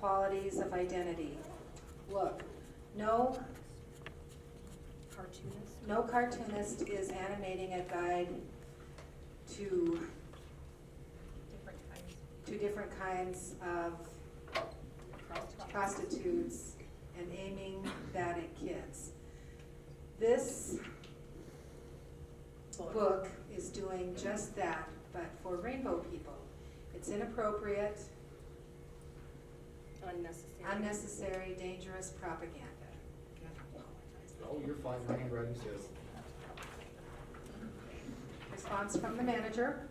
qualities of identity. Look, no cartoonist is animating a guide to different kinds of prostitutes and aiming that at kids. This book is doing just that, but for rainbow people. It's inappropriate, unnecessary, dangerous propaganda. Oh, you're fine, my handwriting says. Response from the manager,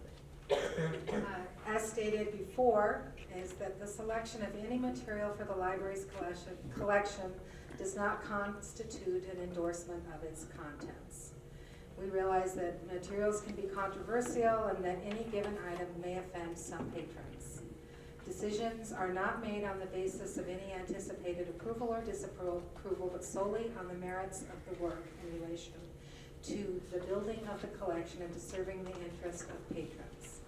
as stated before, is that the selection of any material for the library's collection does not constitute an endorsement of its contents. We realize that materials can be controversial and that any given item may offend some patrons. Decisions are not made on the basis of any anticipated approval or disapproval, but solely on the merits of the work in relation to the building of the collection and to serving the interest of patrons.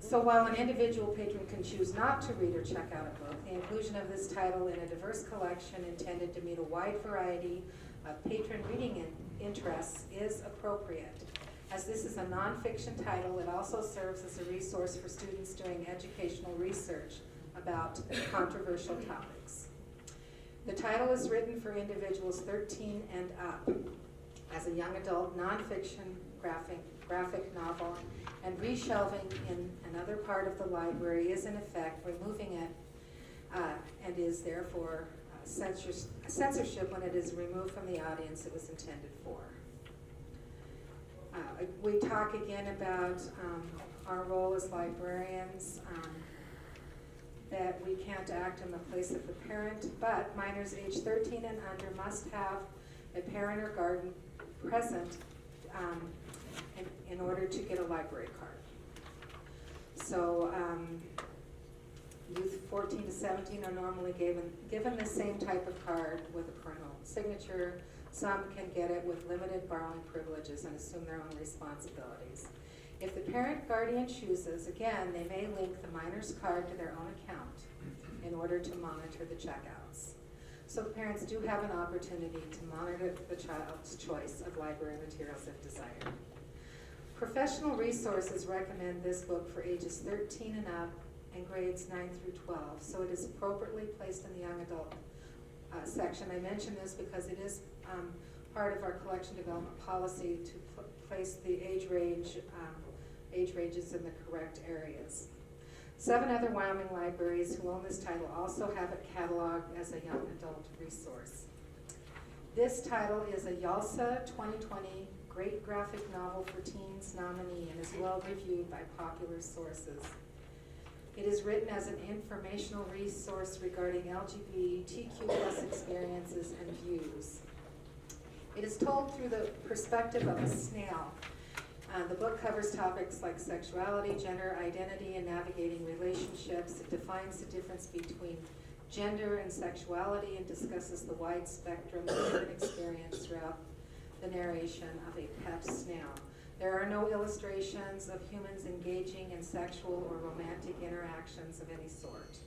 So while an individual patron can choose not to read or check out a book, the inclusion of this title in a diverse collection intended to meet a wide variety of patron reading interests is appropriate. As this is a nonfiction title, it also serves as a resource for students doing educational research about controversial topics. The title is written for individuals 13 and up as a young adult nonfiction graphic novel, and reshelving in another part of the library is in effect removing it and is therefore censorship when it is removed from the audience it was intended for. We talk again about our role as librarians, that we can't act in the place of the parent, but minors age 13 and under must have a parent or guardian present in order to get a library card. So youth 14 to 17 are normally given the same type of card with a parental signature. Some can get it with limited borrowing privileges and assume their own responsibilities. If the parent guardian chooses, again, they may link the minor's card to their own account in order to monitor the checkouts. So parents do have an opportunity to monitor the child's choice of library materials if desired. Professional resources recommend this book for ages 13 and up and grades 9 through 12, so it is appropriately placed in the young adult section. I mention this because it is part of our collection development policy to place the age ranges in the correct areas. 7 other Wyoming libraries who own this title also have it cataloged as a young adult resource. This title is a YALSA 2020 Great Graphic Novel for Teens nominee and is well reviewed by popular sources. It is written as an informational resource regarding LGBTQ+ experiences and views. It is told through the perspective of a snail. The book covers topics like sexuality, gender identity, and navigating relationships. It defines the difference between gender and sexuality and discusses the wide spectrum of human experience throughout the narration of a pet snail. There are no illustrations of humans engaging in sexual or romantic interactions of any sort.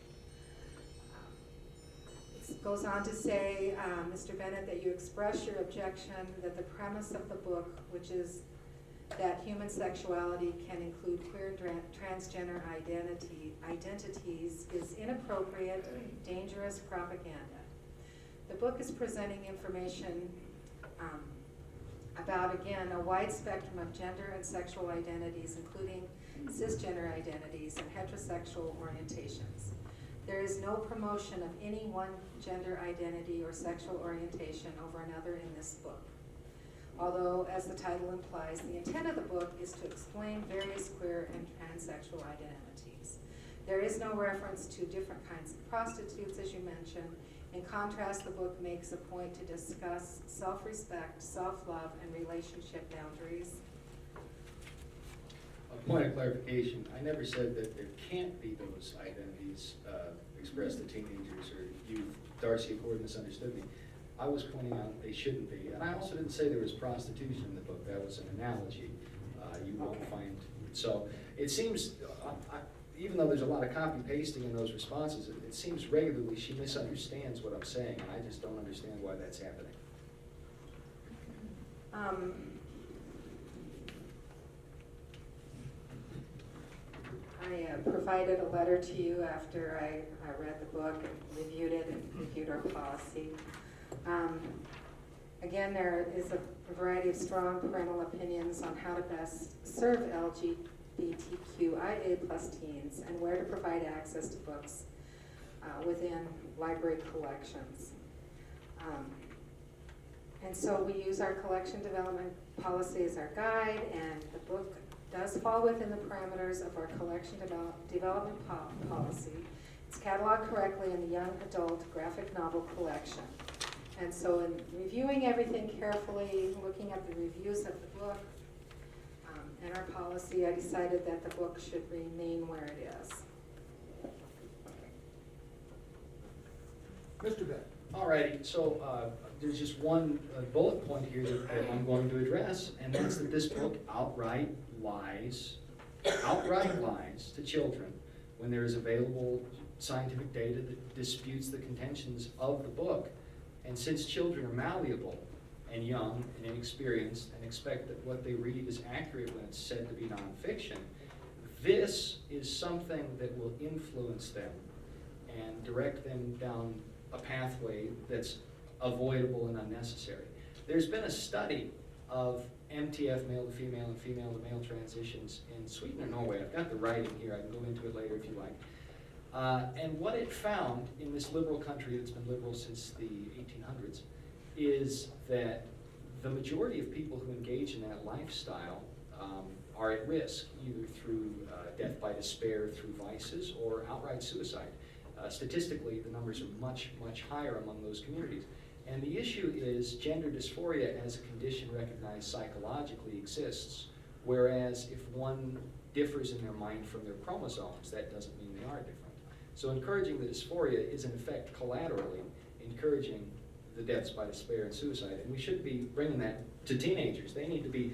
It goes on to say, Mr. Bennett, that you express your objection that the premise of the book, which is that human sexuality can include queer and transgender identities, is inappropriate, dangerous propaganda. The book is presenting information about, again, a wide spectrum of gender and sexual identities, including cisgender identities and heterosexual orientations. There is no promotion of any one gender identity or sexual orientation over another in this book. Although, as the title implies, the intent of the book is to explain various queer and transsexual identities. There is no reference to different kinds of prostitutes, as you mentioned. In contrast, the book makes a point to discuss self-respect, self-love, and relationship boundaries. A point of clarification, I never said that there can't be those identities expressed to teenagers or youth. Darcy Accord misunderstood me. I was pointing out they shouldn't be. And I also didn't say there was prostitution in the book. That was an analogy. You won't find. So it seems, even though there's a lot of copy pasting in those responses, it seems regularly she misunderstands what I'm saying, and I just don't understand why that's happening. I provided a letter to you after I read the book and reviewed it and reviewed our policy. Again, there is a variety of strong parental opinions on how to best serve LGBTQIA+ teens and where to provide access to books within library collections. And so we use our collection development policy as our guide, and the book does fall within the parameters of our collection development policy. It's cataloged correctly in the young adult graphic novel collection. And so in reviewing everything carefully, looking at the reviews of the book and our policy, I decided that the book should remain where it is. Mr. Beck. Alrighty, so there's just one bullet point here that I'm going to address, and that's that this book outright lies to children when there is available scientific data that disputes the contentions of the book. And since children are malleable and young and inexperienced and expect that what they read is accurate when it's said to be nonfiction, this is something that will influence them and direct them down a pathway that's avoidable and unnecessary. There's been a study of MTF, male to female, and female to male transitions in Sweden or Norway. I've got the writing here. I can go into it later if you like. And what it found in this liberal country that's been liberal since the 1800s is that the majority of people who engage in that lifestyle are at risk, either through death by despair, through vices, or outright suicide. Statistically, the numbers are much, much higher among those communities. And the issue is gender dysphoria as a condition recognized psychologically exists, whereas if one differs in their mind from their chromosomes, that doesn't mean they are different. So encouraging the dysphoria is in effect collaterally encouraging the deaths by despair and suicide. And we should be bringing that to teenagers. They need to be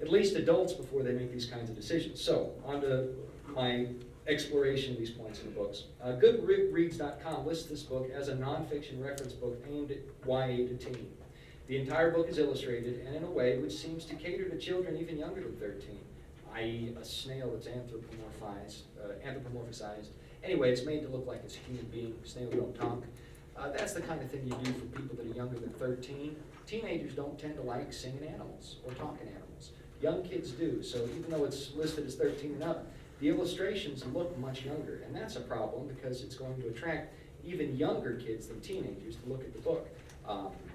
at least adults before they make these kinds of decisions. So on to my exploration of these points in the books. Goodreads.com lists this book as a nonfiction reference book aimed at YA to teen. The entire book is illustrated and in a way which seems to cater to children even younger than 13, i.e. a snail that's anthropomorphized. Anyway, it's made to look like it's a human being. Snails don't talk. That's the kind of thing you do for people that are younger than 13. Teenagers don't tend to like singing animals or talking animals. Young kids do, so even though it's listed as 13 and up, the illustrations look much younger, and that's a problem because it's going to attract even younger kids than teenagers to look at the book,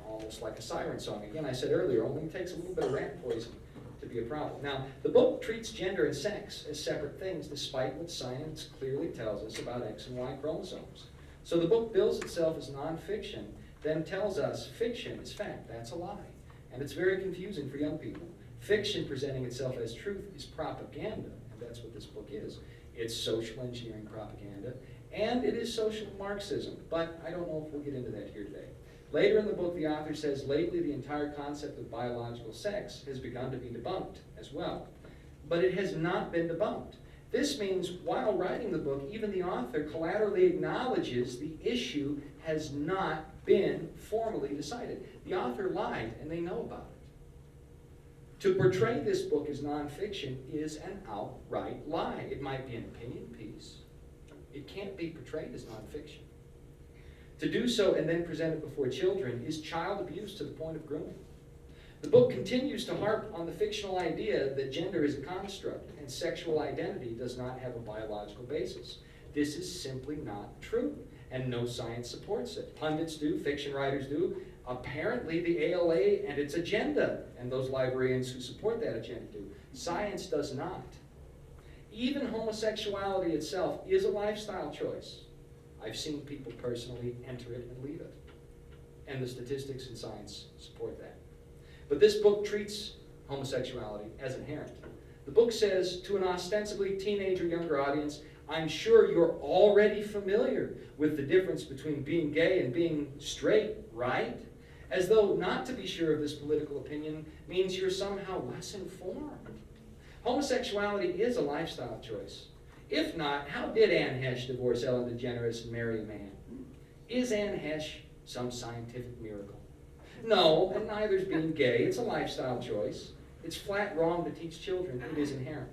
almost like a siren song. Again, I said earlier, only takes a little bit of rat poison to be a problem. Now, the book treats gender and sex as separate things, despite what science clearly tells us about X and Y chromosomes. So the book bills itself as nonfiction, then tells us fiction is fact. That's a lie, and it's very confusing for young people. Fiction presenting itself as truth is propaganda. That's what this book is. It's social engineering propaganda, and it is social Marxism, but I don't know if we'll get into that here today. Later in the book, the author says, lately the entire concept of biological sex has begun to be debunked as well. But it has not been debunked. This means while writing the book, even the author collaterally acknowledges the issue has not been formally decided. The author lied, and they know about it. To portray this book as nonfiction is an outright lie. It might be an opinion piece. It can't be portrayed as nonfiction. To do so and then present it before children is child abuse to the point of grooming. The book continues to harp on the fictional idea that gender is a construct and sexual identity does not have a biological basis. This is simply not true, and no science supports it. Pundits do, fiction writers do. Apparently the ALA and its agenda, and those librarians who support that agenda do. Science does not. Even homosexuality itself is a lifestyle choice. I've seen people personally enter it and leave it. And the statistics and science support that. But this book treats homosexuality as inherent. The book says to an ostensibly teenage or younger audience, I'm sure you're already familiar with the difference between being gay and being straight, right? As though not to be sure of this political opinion means you're somehow less informed. Homosexuality is a lifestyle choice. If not, how did Anne Hesh divorce Ellen DeGeneres and marry a man? Is Anne Hesh some scientific miracle? No, and neither's being gay. It's a lifestyle choice. It's flat wrong to teach children it is inherent.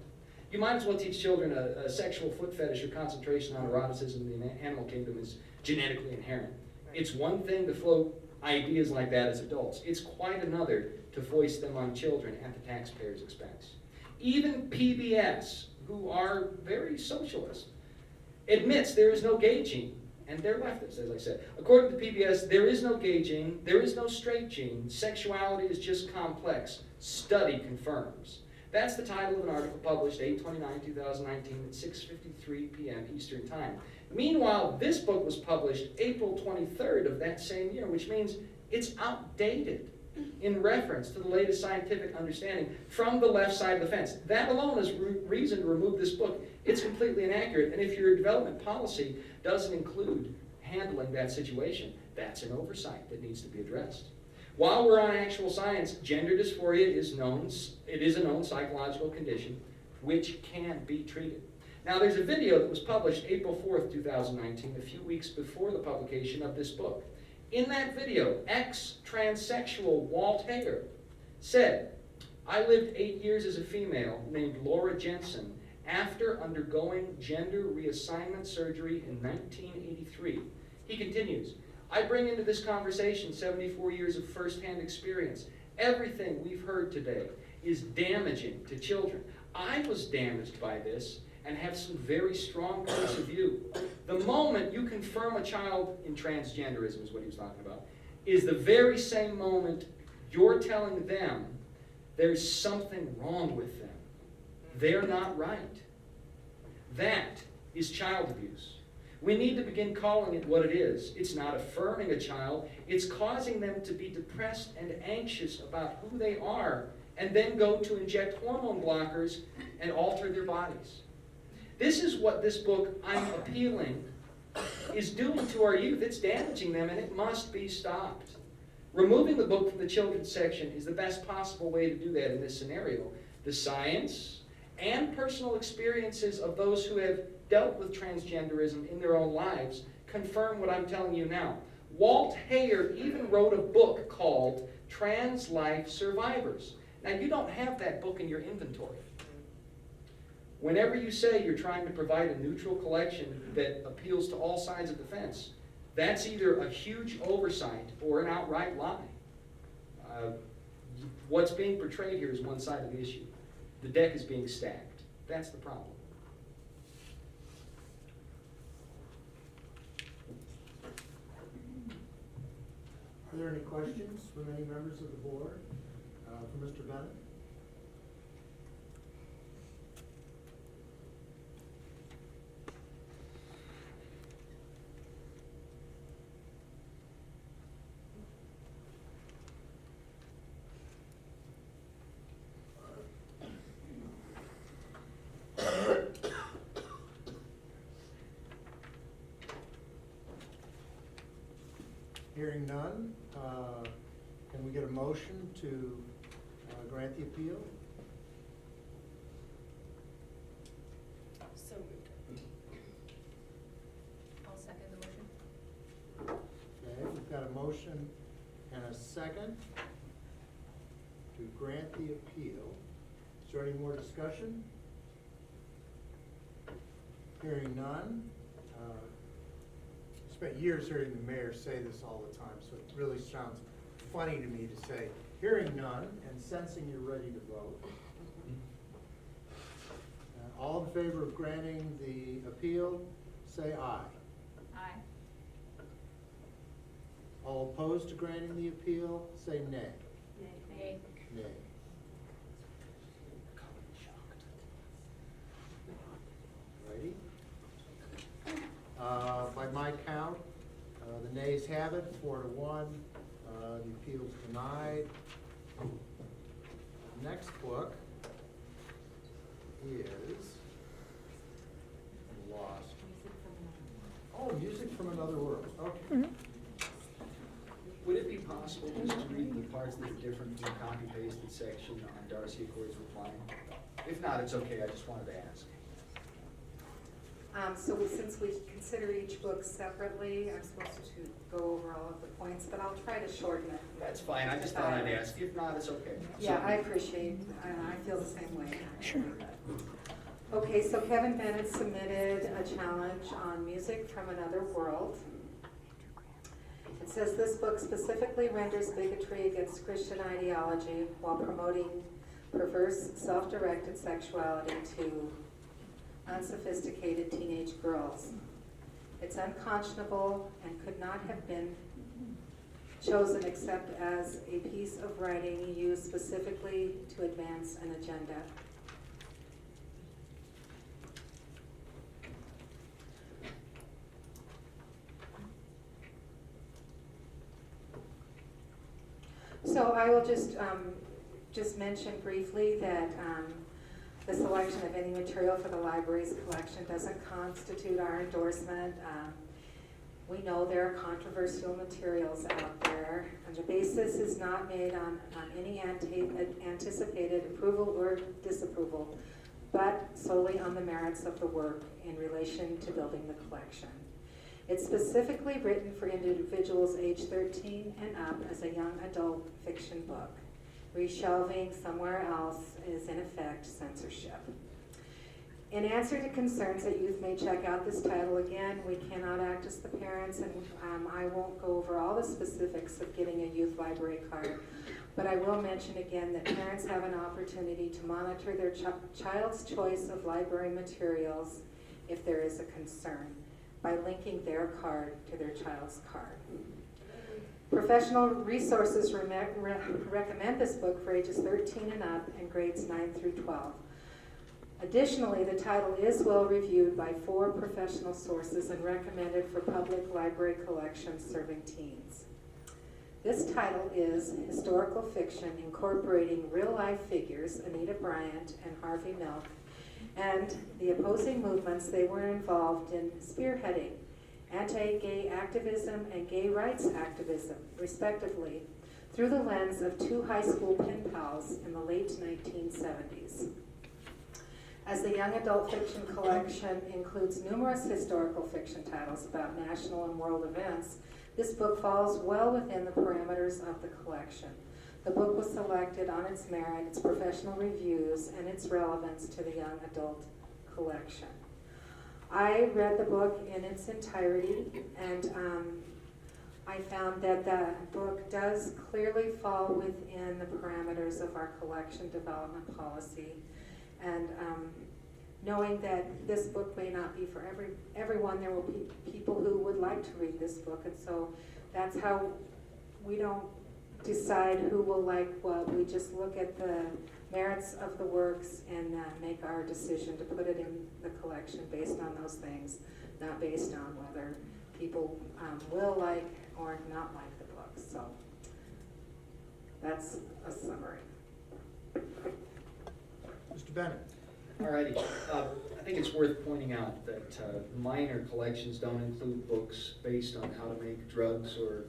You might as well teach children a sexual foot fetish or concentration on eroticism in the animal kingdom is genetically inherent. It's one thing to float ideas like that as adults. It's quite another to voice them on children at the taxpayer's expense. Even PBS, who are very socialist, admits there is no gay gene. And they're leftists, as I said. According to PBS, there is no gay gene, there is no straight gene, sexuality is just complex. Study confirms. That's the title of an article published 8/29/2019 at 6:53 p.m. Eastern Time. Meanwhile, this book was published April 23rd of that same year, which means it's outdated in reference to the latest scientific understanding from the left side of the fence. That alone is reason to remove this book. It's completely inaccurate, and if your development policy doesn't include handling that situation, that's an oversight that needs to be addressed. While we're on actual science, gender dysphoria is known. It is a known psychological condition which can be treated. Now, there's a video that was published April 4th, 2019, a few weeks before the publication of this book. In that video, ex-transsexual Walt Hayer said, "I lived 8 years as a female named Laura Jensen after undergoing gender reassignment surgery in 1983. He continues, "I bring into this conversation 74 years of first-hand experience. Everything we've heard today is damaging to children. I was damaged by this and have some very strong points of view. The moment you confirm a child in transgenderism," is what he was talking about, "is the very same moment you're telling them there's something wrong with them. They're not right. That is child abuse. We need to begin calling it what it is. It's not affirming a child, it's causing them to be depressed and anxious about who they are, and then go to inject hormone blockers and alter their bodies." This is what this book, I'm Appealing, is doing to our youth. It's damaging them, and it must be stopped. Removing the book from the children's section is the best possible way to do that in this scenario. The science and personal experiences of those who have dealt with transgenderism in their own lives confirm what I'm telling you now. Walt Hayer even wrote a book called Trans Life Survivors. Now, you don't have that book in your inventory. Whenever you say you're trying to provide a neutral collection that appeals to all sides of the fence, that's either a huge oversight or an outright lie. What's being portrayed here is one side of the issue. The deck is being stacked. That's the problem. Are there any questions from any members of the board? For Mr. Bennett? Hearing none, can we get a motion to grant the appeal? So moved. I'll second the motion. Okay, we've got a motion and a second to grant the appeal. Is there any more discussion? Hearing none. Spent years hearing the mayor say this all the time, so it really sounds funny to me to say, hearing none and sensing you're ready to vote. All in favor of granting the appeal, say aye. Aye. All opposed to granting the appeal, say nay. Nay. Nay. Righty. By my count, the nays have it, 4-1. The appeal's denied. Next book is, I'm lost. Oh, Music from Another World, okay. Would it be possible just to read the parts that are different from the copy-pasted section on Darcy Accord's reply? If not, it's okay, I just wanted to ask. Since we consider each book separately, I'm supposed to go over all of the points, but I'll try to shorten it. That's fine, I just thought I'd ask. If not, it's okay. Yeah, I appreciate, I feel the same way. Sure. Okay, so Kevin Bennett submitted a challenge on music from another world. It says this book specifically renders bigotry against Christian ideology while promoting perverse, self-directed sexuality to unsophisticated teenage girls. It's unconscionable and could not have been chosen except as a piece of writing used specifically to advance an agenda. So I will just mention briefly that the selection of any material for the library's collection doesn't constitute our endorsement. We know there are controversial materials out there, and the basis is not made on any anticipated approval or disapproval, but solely on the merits of the work in relation to building the collection. It's specifically written for individuals age 13 and up as a young adult fiction book. Reshelving somewhere else is in effect censorship. In answer to concerns that youth may check out this title again, we cannot act as the parents, and I won't go over all the specifics of getting a youth library card, but I will mention again that parents have an opportunity to monitor their child's choice of library materials if there is a concern, by linking their card to their child's card. Professional resources recommend this book for ages 13 and up and grades 9 through 12. Additionally, the title is well reviewed by 4 professional sources and recommended for public library collections serving teens. This title is historical fiction incorporating real-life figures, Anita Bryant and Harvey Milk, and the opposing movements they were involved in spearheading, anti-gay activism and gay rights activism, respectively, through the lens of 2 high school pen pals in the late 1970s. As the young adult fiction collection includes numerous historical fiction titles about national and world events, this book falls well within the parameters of the collection. The book was selected on its merit, its professional reviews, and its relevance to the young adult collection. I read the book in its entirety, and I found that the book does clearly fall within the parameters of our collection development policy. And knowing that this book may not be for everyone, there will be people who would like to read this book, and so that's how we don't decide who will like what. We just look at the merits of the works and make our decision to put it in the collection based on those things, not based on whether people will like or not like the book. So that's a summary. Mr. Bennett. Alrighty, I think it's worth pointing out that minor collections don't include books based on how to make drugs or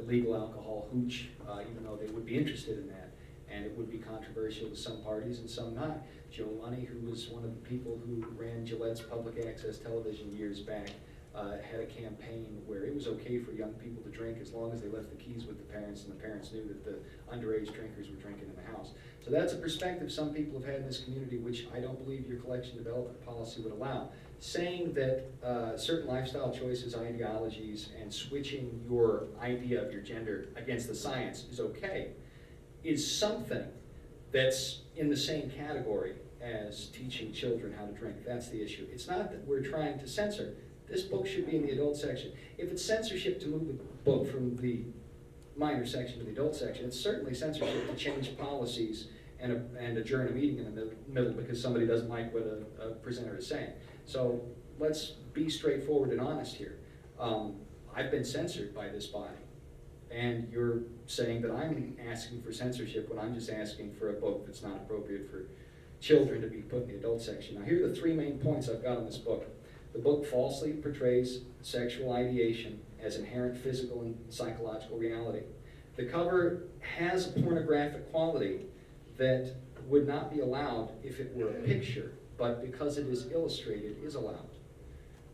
illegal alcohol hooch, even though they would be interested in that. And it would be controversial to some parties and some not. Joe Money, who was one of the people who ran Gillette's public access television years back, had a campaign where it was okay for young people to drink as long as they left the keys with the parents and the parents knew that the underage drinkers were drinking in the house. So that's a perspective some people have had in this community, which I don't believe your collection development policy would allow. Saying that certain lifestyle choices, ideologies, and switching your idea of your gender against the science is okay is something that's in the same category as teaching children how to drink. That's the issue. It's not that we're trying to censor. This book should be in the adult section. If it's censorship to move the book from the minor section to the adult section, it's certainly censorship to change policies and adjourn a meeting in the middle because somebody doesn't like what a presenter is saying. So let's be straightforward and honest here. I've been censored by this body, and you're saying that I'm asking for censorship when I'm just asking for a book that's not appropriate for children to be put in the adult section. Now here are the 3 main points I've got on this book. The book falsely portrays sexual ideation as inherent physical and psychological reality. The cover has a pornographic quality that would not be allowed if it were a picture, but because it is illustrated, is allowed.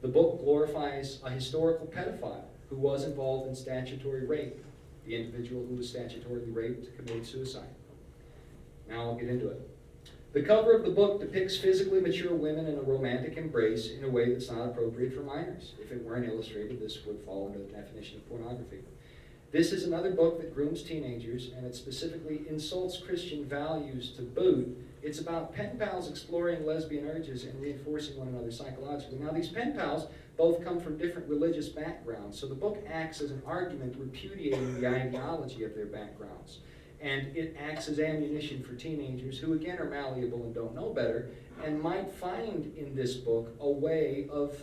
The book glorifies a historical pedophile who was involved in statutory rape. The individual who was statutorily raped committed suicide. Now I'll get into it. The cover of the book depicts physically mature women in a romantic embrace in a way that's not appropriate for minors. If it weren't illustrated, this would fall under the definition of pornography. This is another book that grooms teenagers, and it specifically insults Christian values to boot. It's about pen pals exploring lesbian urges and reinforcing one another psychologically. Now, these pen pals both come from different religious backgrounds, so the book acts as an argument repudiating the ideology of their backgrounds. And it acts as ammunition for teenagers who, again, are malleable and don't know better, and might find in this book a way of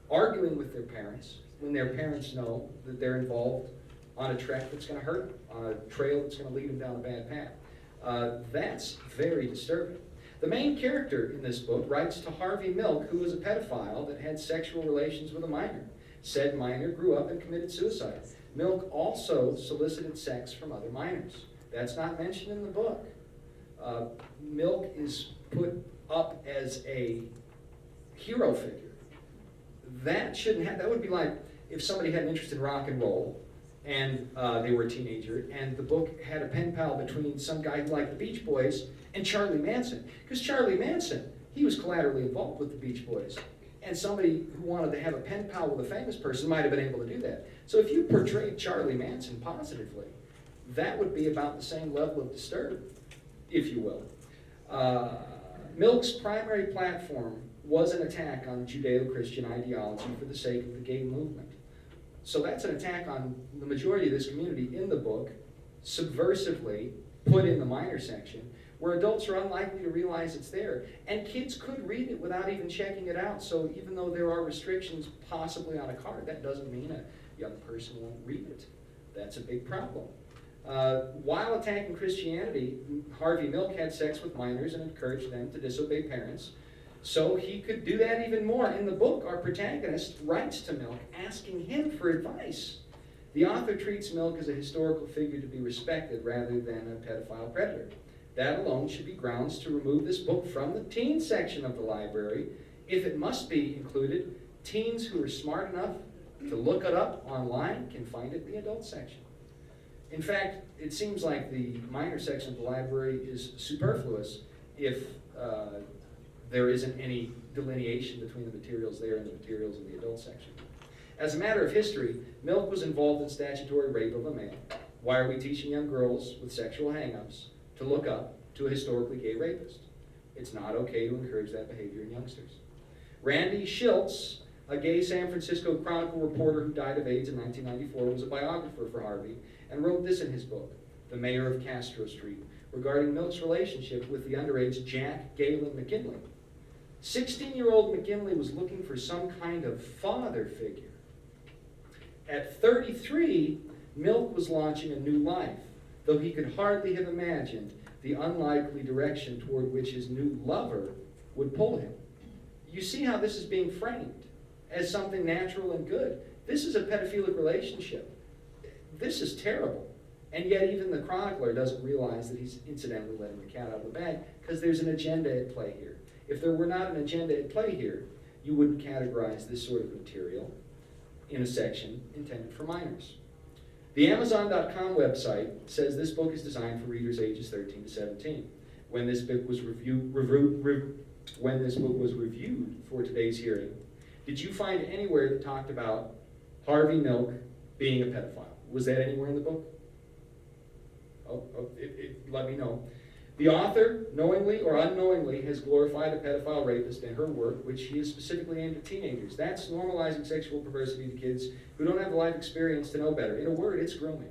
arguing with their parents when their parents know that they're involved on a trek that's going to hurt them, on a trail that's going to lead them down a bad path. That's very disturbing. The main character in this book writes to Harvey Milk, who was a pedophile that had sexual relations with a minor. Said minor grew up and committed suicide. Milk also solicited sex from other minors. That's not mentioned in the book. Milk is put up as a hero figure. That shouldn't have, that would be like if somebody had an interest in rock and roll and they were a teenager, and the book had a pen pal between some guy who liked the Beach Boys and Charlie Manson. Because Charlie Manson, he was collaterally involved with the Beach Boys. And somebody who wanted to have a pen pal with a famous person might have been able to do that. So if you portrayed Charlie Manson positively, that would be about the same level of disturb, if you will. Milk's primary platform was an attack on Judeo-Christian ideology for the sake of the gay movement. So that's an attack on the majority of this community in the book, subversively put in the minor section, where adults are unlikely to realize it's there. And kids could read it without even checking it out. So even though there are restrictions possibly on a card, that doesn't mean a young person won't read it. That's a big problem. While attacking Christianity, Harvey Milk had sex with minors and encouraged them to disobey parents. So he could do that even more. In the book, our protagonist writes to Milk, asking him for advice. The author treats Milk as a historical figure to be respected rather than a pedophile predator. That alone should be grounds to remove this book from the teen section of the library. If it must be included, teens who are smart enough to look it up online can find it in the adult section. In fact, it seems like the minor section of the library is superfluous if there isn't any delineation between the materials there and the materials in the adult section. As a matter of history, Milk was involved in statutory rape of a man. Why are we teaching young girls with sexual hang-ups to look up to a historically gay rapist? It's not okay to encourage that behavior in youngsters. Randy Shilts, a gay San Francisco Chronicle reporter who died of AIDS in 1994, was a biographer for Harvey and wrote this in his book, The Mayor of Castro Street, regarding Milk's relationship with the underage Jack Galen McKinley. 16-year-old McKinley was looking for some kind of father figure. At 33, Milk was launching a new life, though he could hardly have imagined the unlikely direction toward which his new lover would pull him. You see how this is being framed as something natural and good. This is a pedophilic relationship. This is terrible. And yet even the chronicler doesn't realize that he's incidentally letting the cat out of the bag because there's an agenda at play here. If there were not an agenda at play here, you wouldn't categorize this sort of material in a section intended for minors. The Amazon.com website says this book is designed for readers ages 13 to 17. When this book was reviewed for today's hearing, did you find anywhere that talked about Harvey Milk being a pedophile? Was that anywhere in the book? Let me know. The author, knowingly or unknowingly, has glorified a pedophile rapist in her work, which she is specifically aimed at teenagers. That's normalizing sexual perversity to kids who don't have the life experience to know better. In a word, it's grooming.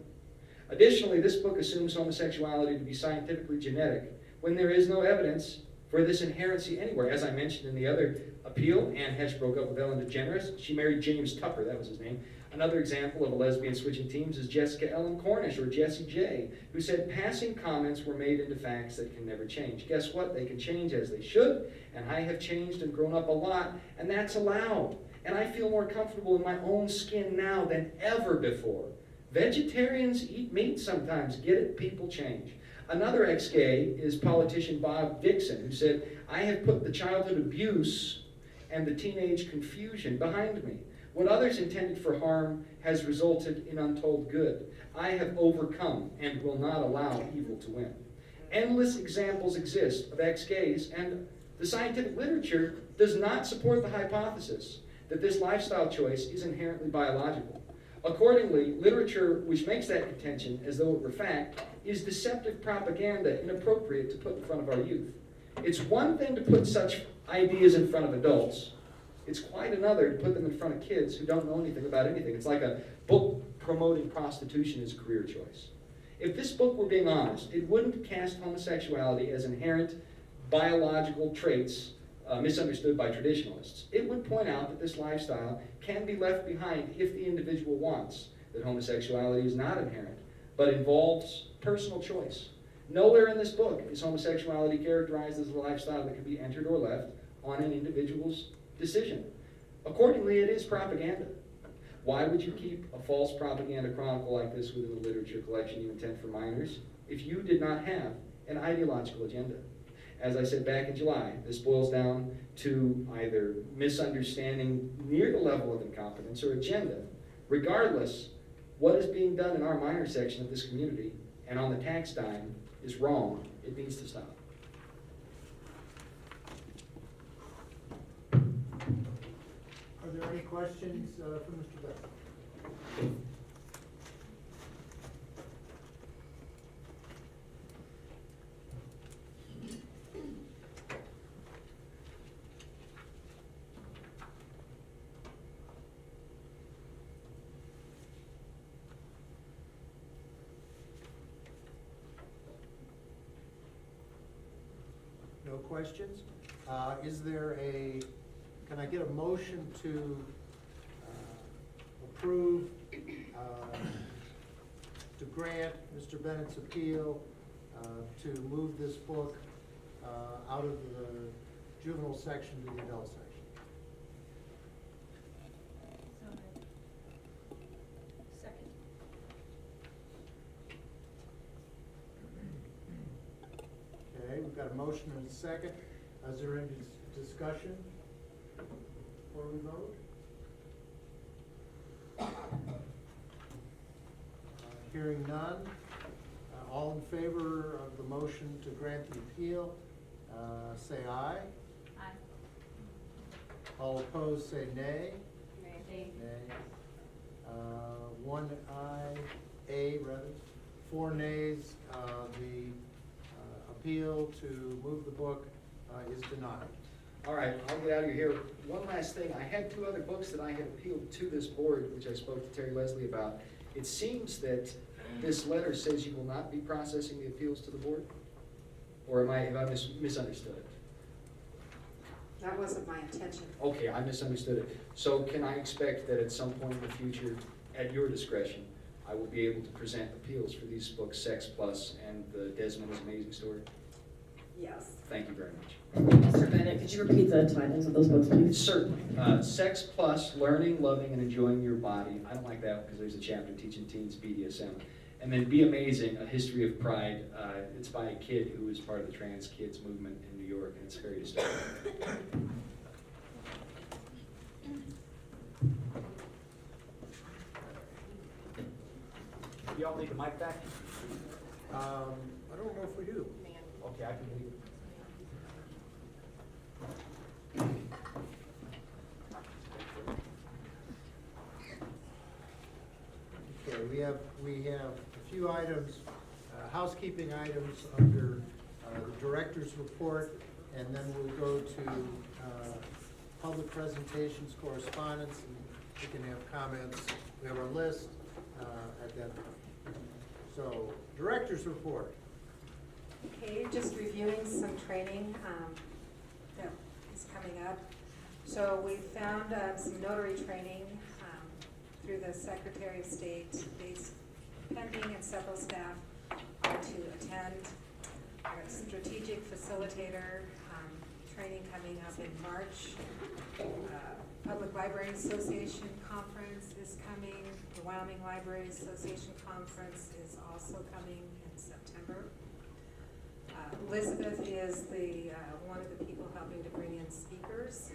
Additionally, this book assumes homosexuality to be scientifically genetic, when there is no evidence for this inherency anywhere. As I mentioned in the other appeal, Anne Heche broke up with Ellen DeGeneres. She married James Tupper, that was his name. Another example of a lesbian switching teams is Jessica Ellen Cornish, or Jessie J, who said passing comments were made into facts that can never change. Guess what? They can change as they should, and I have changed and grown up a lot, and that's allowed. And I feel more comfortable in my own skin now than ever before. Vegetarians eat meat sometimes. Get it? People change. Another ex-gay is politician Bob Dixon, who said, I have put the childhood abuse and the teenage confusion behind me. What others intended for harm has resulted in untold good. I have overcome and will not allow evil to win. Endless examples exist of ex-gays, and the scientific literature does not support the hypothesis that this lifestyle choice is inherently biological. Accordingly, literature which makes that contention as though it were fact is deceptive propaganda inappropriate to put in front of our youth. It's one thing to put such ideas in front of adults. It's quite another to put them in front of kids who don't know anything about anything. It's like a book promoting prostitution as a career choice. If this book were being honest, it wouldn't cast homosexuality as inherent biological traits misunderstood by traditionalists. It would point out that this lifestyle can be left behind if the individual wants, that homosexuality is not inherent, but involves personal choice. Nowhere in this book is homosexuality characterized as a lifestyle that can be entered or left on an individual's decision. Accordingly, it is propaganda. Why would you keep a false propaganda chronicle like this within the literature collection you intend for minors if you did not have an ideological agenda? As I said back in July, this boils down to either misunderstanding near the level of incompetence or agenda. Regardless, what is being done in our minor section of this community and on the tax dime is wrong. It needs to stop. Are there any questions for Mr. Bennett? No questions? Is there can I get a motion to approve, to grant Mr. Bennett's appeal, to move this book out of the juvenile section to the adult section? So moved. Second. Okay, we've got a motion and a second. Is there any discussion before we vote? Hearing none. All in favor of the motion to grant the appeal, say aye. Aye. All opposed, say nay. Nay. Nay. One aye, rather. 4 nays. The appeal to move the book is denied. All right, I'll get out of here. One last thing. I had 2 other books that I had appealed to this board, which I spoke to Terry Leslie about. It seems that this letter says you will not be processing the appeals to the board? Or have I misunderstood it? That wasn't my intention. Okay, I misunderstood it. So can I expect that at some point in the future, at your discretion, I will be able to present appeals for these books, Sex Plus and the Desmond is Amazing Story? Yes. Thank you very much. Mr. Bennett, could you repeat the titles of those books, please? Certainly. Sex Plus, Learning, Loving, and Enjoying Your Body. I don't like that one because there's a chapter teaching teens BDSM. And then Be Amazing, A History of Pride. It's by a kid who was part of the trans kids movement in New York, and it's very disturbing. Do y'all need the mic back? I don't know if we do. Okay, I can leave it. Okay, we have a few items, housekeeping items under the director's report, and then we'll go to public presentations, correspondence, and we can have comments. We have our list at that point. So, director's report. Okay, just reviewing some training that is coming up. So we found some notary training through the Secretary of State. Pending and several staff are to attend. Our strategic facilitator training coming up in March. Public Library Association conference is coming. The Wyoming Library Association conference is also coming in September. Elizabeth is one of the people helping to bring in speakers.